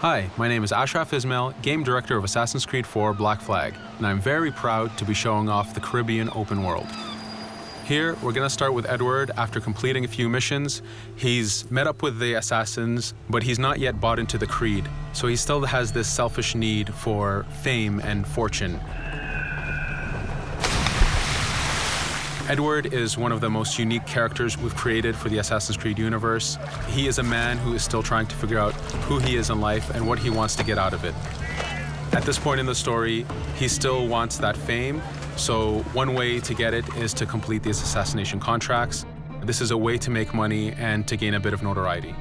Hi, my name is Ashraf Ismail, Game Director of Assassin's Creed 4 Black Flag, and I'm very proud to be showing off the Caribbean open world. Here, we're going to start with Edward after completing a few missions. He's met up with the assassins, but he's not yet bought into the creed, so he still has this selfish need for fame and fortune. Edward is one of the most unique characters we've created for the Assassin's Creed universe. He is a man who is still trying to figure out who he is in life and what he wants to get out of it. At this point in the story, he still wants that fame, so one way to get it is to complete these assassination contracts. This is a way to make money and to gain a bit of notoriety.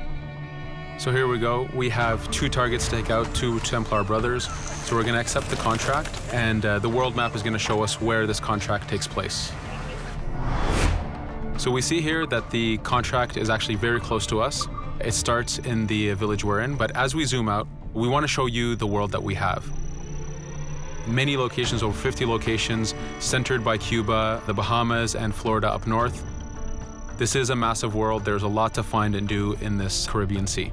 So here we go. We have 2 targets to take out, 2 Templar brothers. So we're going to accept the contract, and the world map is going to show us where this contract takes place. So we see here that the contract is actually very close to us. It starts in the village we're in, but as we zoom out, we want to show you the world that we have. Many locations, over 50 locations, centered by Cuba, the Bahamas, and Florida up north. This is a massive world. There's a lot to find and do in this Caribbean Sea.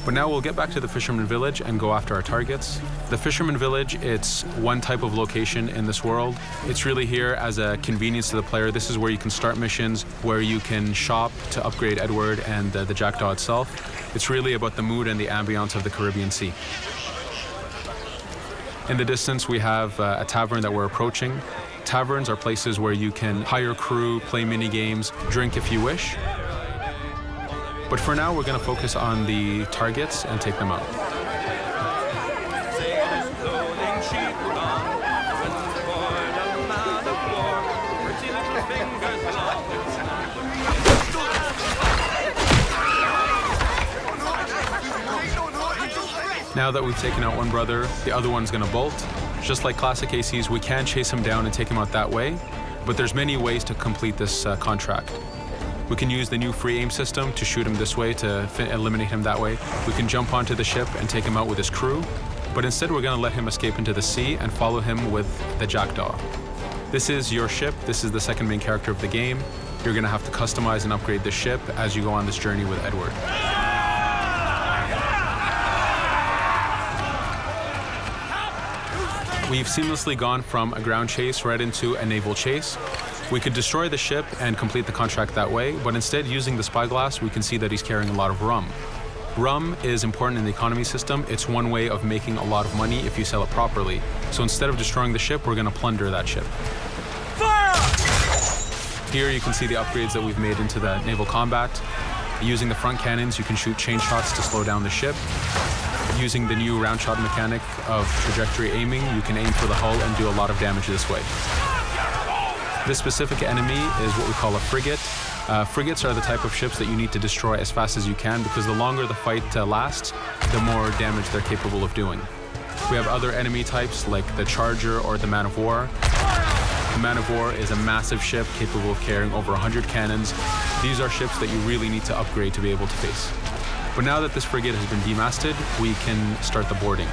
But now we'll get back to the Fisherman Village and go after our targets. The Fisherman Village, it's one type of location in this world. It's really here as a convenience to the player. This is where you can start missions, where you can shop to upgrade Edward and the Jackdaw itself. It's really about the mood and the ambiance of the Caribbean Sea. In the distance, we have a tavern that we're approaching. Taverns are places where you can hire crew, play mini games, drink if you wish. But for now, we're going to focus on the targets and take them out. Now that we've taken out one brother, the other one's going to bolt. Just like classic ACs, we can chase him down and take him out that way, but there's many ways to complete this contract. We can use the new free aim system to shoot him this way, to eliminate him that way. We can jump onto the ship and take him out with his crew, but instead we're going to let him escape into the sea and follow him with the Jackdaw. This is your ship. This is the second main character of the game. You're going to have to customize and upgrade the ship as you go on this journey with Edward. We've seamlessly gone from a ground chase right into a naval chase. We could destroy the ship and complete the contract that way, but instead, using the spyglass, we can see that he's carrying a lot of rum. Rum is important in the economy system. It's one way of making a lot of money if you sell it properly. So instead of destroying the ship, we're going to plunder that ship. Fire! Here you can see the upgrades that we've made into the naval combat. Using the front cannons, you can shoot chain shots to slow down the ship. Using the new round shot mechanic of trajectory aiming, you can aim for the hull and do a lot of damage this way. This specific enemy is what we call a frigate. Frigates are the type of ships that you need to destroy as fast as you can, because the longer the fight lasts, the more damage they're capable of doing. We have other enemy types like the Charger or the Man of War. The Man of War is a massive ship capable of carrying over 100 cannons. These are ships that you really need to upgrade to be able to face. But now that this frigate has been demasted, we can start the boarding.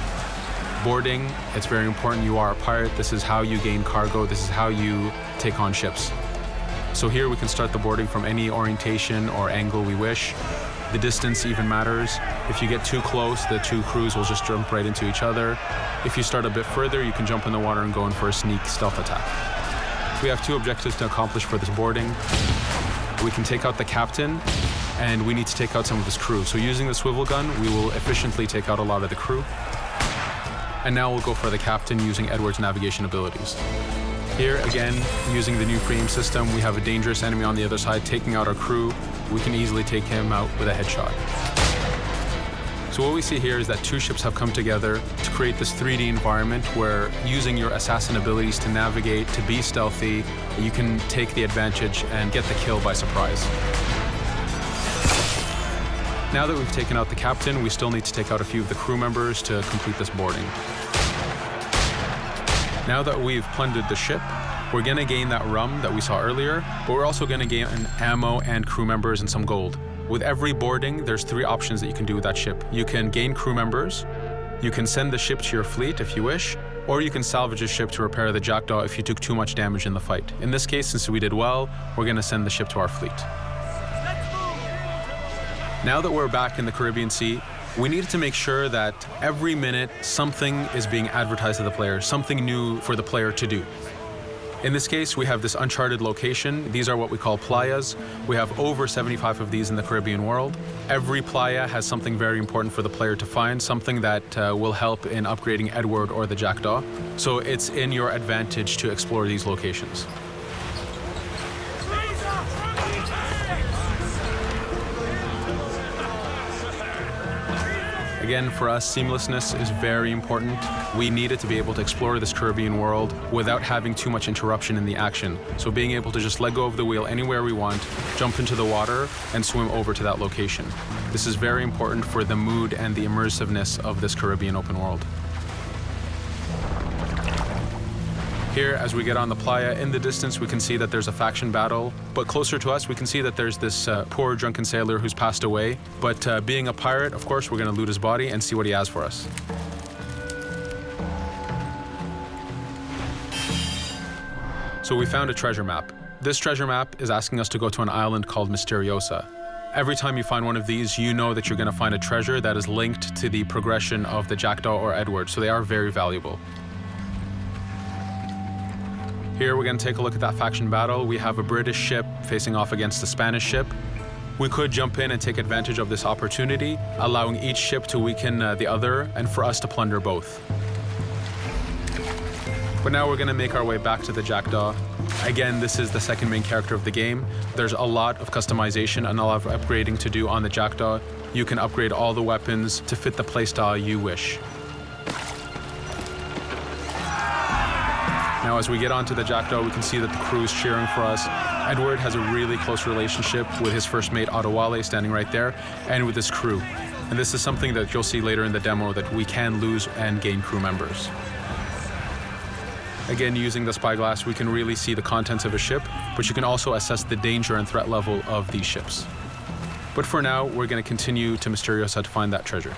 Boarding, it's very important. You are a pirate. This is how you gain cargo. This is how you take on ships. So here we can start the boarding from any orientation or angle we wish. The distance even matters. If you get too close, the 2 crews will just jump right into each other. If you start a bit further, you can jump in the water and go in for a sneak stealth attack. We have 2 objectives to accomplish for this boarding. We can take out the captain, and we need to take out some of his crew. So using the swivel gun, we will efficiently take out a lot of the crew. And now we'll go for the captain using Edward's navigation abilities. Here, again, using the new free aim system, we have a dangerous enemy on the other side taking out our crew. We can easily take him out with a headshot. So what we see here is that 2 ships have come together to create this 3D environment where, using your assassin abilities to navigate, to be stealthy, you can take the advantage and get the kill by surprise. Now that we've taken out the captain, we still need to take out a few of the crew members to complete this boarding. Now that we've plundered the ship, we're going to gain that rum that we saw earlier, but we're also going to gain ammo and crew members and some gold. With every boarding, there's 3 options that you can do with that ship. You can gain crew members, you can send the ship to your fleet if you wish, or you can salvage a ship to repair the Jackdaw if you took too much damage in the fight. In this case, since we did well, we're going to send the ship to our fleet. Now that we're back in the Caribbean Sea, we needed to make sure that every minute something is being advertised to the player, something new for the player to do. In this case, we have this uncharted location. These are what we call playas. We have over 75 of these in the Caribbean world. Every playa has something very important for the player to find, something that will help in upgrading Edward or the Jackdaw. So it's in your advantage to explore these locations. Again, for us, seamlessness is very important. We needed to be able to explore this Caribbean world without having too much interruption in the action. So being able to just let go of the wheel anywhere we want, jump into the water, and swim over to that location. This is very important for the mood and the immersiveness of this Caribbean open world. Here, as we get on the playa, in the distance we can see that there's a faction battle, but closer to us we can see that there's this poor drunken sailor who's passed away. But being a pirate, of course, we're going to loot his body and see what he has for us. So we found a treasure map. This treasure map is asking us to go to an island called Misteriosa. Every time you find one of these, you know that you're going to find a treasure that is linked to the progression of the Jackdaw or Edward, so they are very valuable. Here we're going to take a look at that faction battle. We have a British ship facing off against a Spanish ship. We could jump in and take advantage of this opportunity, allowing each ship to weaken the other and for us to plunder both. But now we're going to make our way back to the Jackdaw. Again, this is the second main character of the game. There's a lot of customization and a lot of upgrading to do on the Jackdaw. You can upgrade all the weapons to fit the playstyle you wish. Now, as we get onto the Jackdaw, we can see that the crew is cheering for us. Edward has a really close relationship with his first mate, Adewale, standing right there, and with his crew. And this is something that you'll see later in the demo, that we can lose and gain crew members. Again, using the spyglass, we can really see the contents of a ship, but you can also assess the danger and threat level of these ships. But for now, we're going to continue to Misteriosa to find that treasure.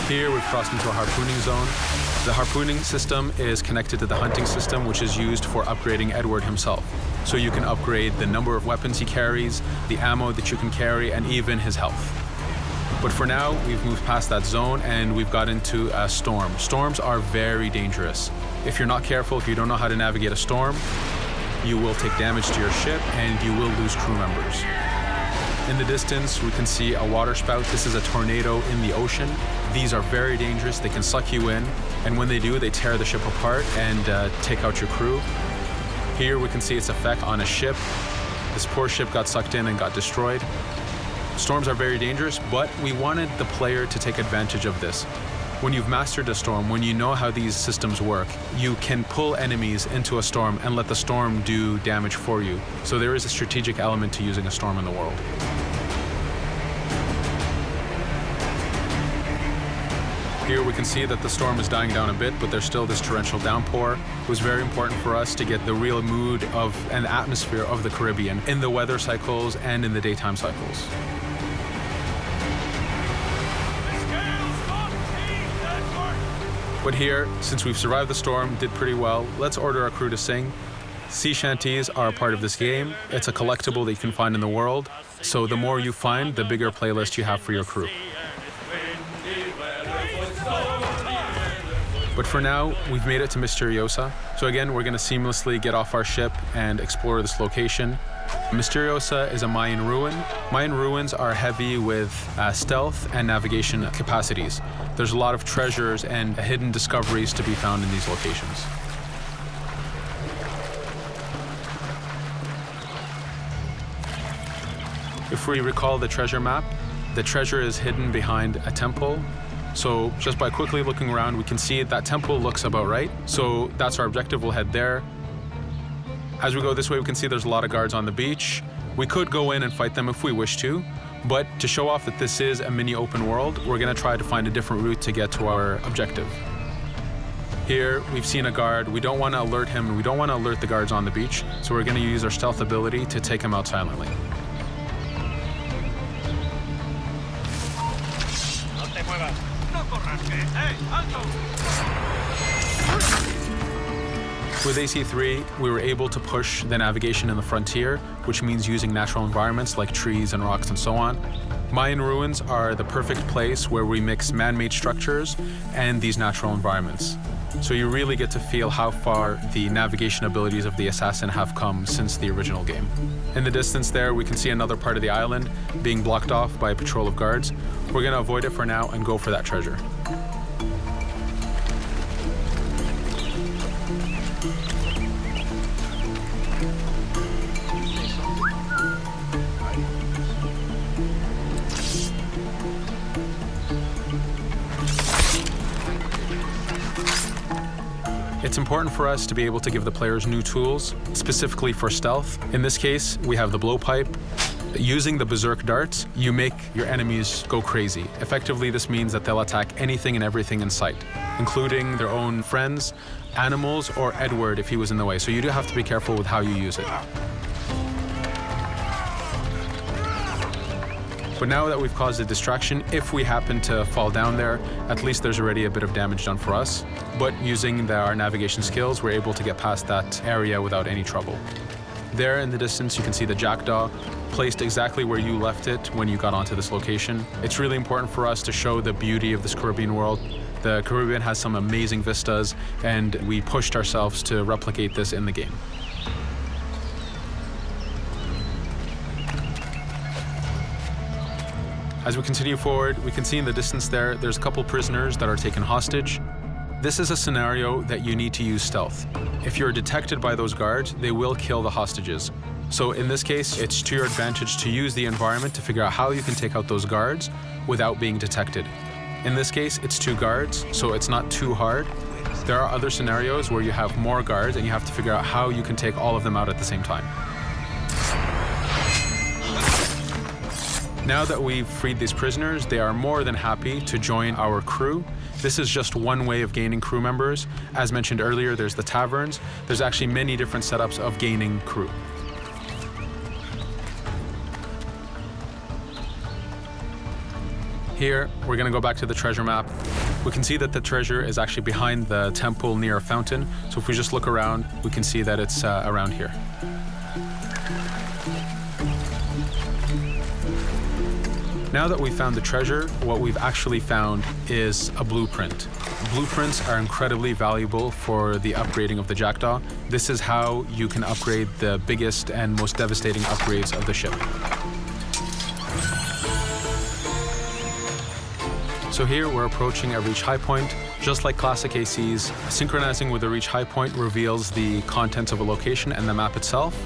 Here we've crossed into a harpooning zone. The harpooning system is connected to the hunting system, which is used for upgrading Edward himself. So you can upgrade the number of weapons he carries, the ammo that you can carry, and even his health. But for now, we've moved past that zone and we've got into a storm. Storms are very dangerous. If you're not careful, if you don't know how to navigate a storm, you will take damage to your ship and you will lose crew members. In the distance, we can see a water spout. This is a tornado in the ocean. These are very dangerous. They can suck you in, and when they do, they tear the ship apart and take out your crew. Here we can see its effect on a ship. This poor ship got sucked in and got destroyed. Storms are very dangerous, but we wanted the player to take advantage of this. When you've mastered a storm, when you know how these systems work, you can pull enemies into a storm and let the storm do damage for you. So there is a strategic element to using a storm in the world. Here we can see that the storm is dying down a bit, but there's still this torrential downpour. It was very important for us to get the real mood of and atmosphere of the Caribbean in the weather cycles and in the daytime cycles. But here, since we've survived the storm, did pretty well, let's order our crew to sing. Sea shanties are a part of this game. It's a collectible that you can find in the world. So the more you find, the bigger playlist you have for your crew. But for now, we've made it to Misteriosa. So again, we're going to seamlessly get off our ship and explore this location. Misteriosa is a Mayan ruin. Mayan ruins are heavy with stealth and navigation capacities. There's a lot of treasures and hidden discoveries to be found in these locations. If we recall the treasure map, the treasure is hidden behind a temple. So just by quickly looking around, we can see that temple looks about right. So that's our objective. We'll head there. As we go this way, we can see there's a lot of guards on the beach. We could go in and fight them if we wish to, but to show off that this is a mini open world, we're going to try to find a different route to get to our objective. Here, we've seen a guard. We don't want to alert him, and we don't want to alert the guards on the beach, so we're going to use our stealth ability to take him out silently. With AC3, we were able to push the navigation in the frontier, which means using natural environments like trees and rocks and so on. Mayan ruins are the perfect place where we mix man-made structures and these natural environments. So you really get to feel how far the navigation abilities of the assassin have come since the original game. In the distance there, we can see another part of the island being blocked off by a patrol of guards. We're going to avoid it for now and go for that treasure. It's important for us to be able to give the players new tools, specifically for stealth. In this case, we have the blowpipe. Using the berserk darts, you make your enemies go crazy. Effectively, this means that they'll attack anything and everything in sight, including their own friends, animals, or Edward if he was in the way. So you do have to be careful with how you use it. But now that we've caused a distraction, if we happen to fall down there, at least there's already a bit of damage done for us. But using our navigation skills, we're able to get past that area without any trouble. There in the distance, you can see the jackdaw placed exactly where you left it when you got onto this location. It's really important for us to show the beauty of this Caribbean world. The Caribbean has some amazing vistas, and we pushed ourselves to replicate this in the game. As we continue forward, we can see in the distance there's a couple prisoners that are taken hostage. This is a scenario that you need to use stealth. If you're detected by those guards, they will kill the hostages. So in this case, it's to your advantage to use the environment to figure out how you can take out those guards without being detected. In this case, it's 2 guards, so it's not too hard. There are other scenarios where you have more guards and you have to figure out how you can take all of them out at the same time. Now that we've freed these prisoners, they are more than happy to join our crew. This is just one way of gaining crew members. As mentioned earlier, there's the taverns. There's actually many different setups of gaining crew. Here, we're going to go back to the treasure map. We can see that the treasure is actually behind the temple near a fountain. So if we just look around, we can see that it's around here. Now that we've found the treasure, what we've actually found is a blueprint. Blueprints are incredibly valuable for the upgrading of the Jackdaw. This is how you can upgrade the biggest and most devastating upgrades of the ship. So here we're approaching a reach high point. Just like classic ACs, synchronizing with the reach high point reveals the contents of a location and the map itself.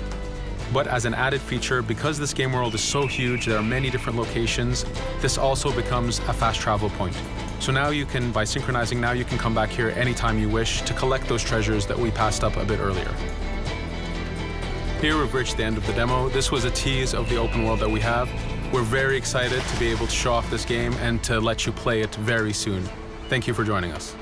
But as an added feature, because this game world is so huge, there are many different locations, this also becomes a fast travel point. So now you can, by synchronizing, now you can come back here anytime you wish to collect those treasures that we passed up a bit earlier. Here we've reached the end of the demo. This was a tease of the open world that we have. We're very excited to be able to show off this game and to let you play it very soon. Thank you for joining us.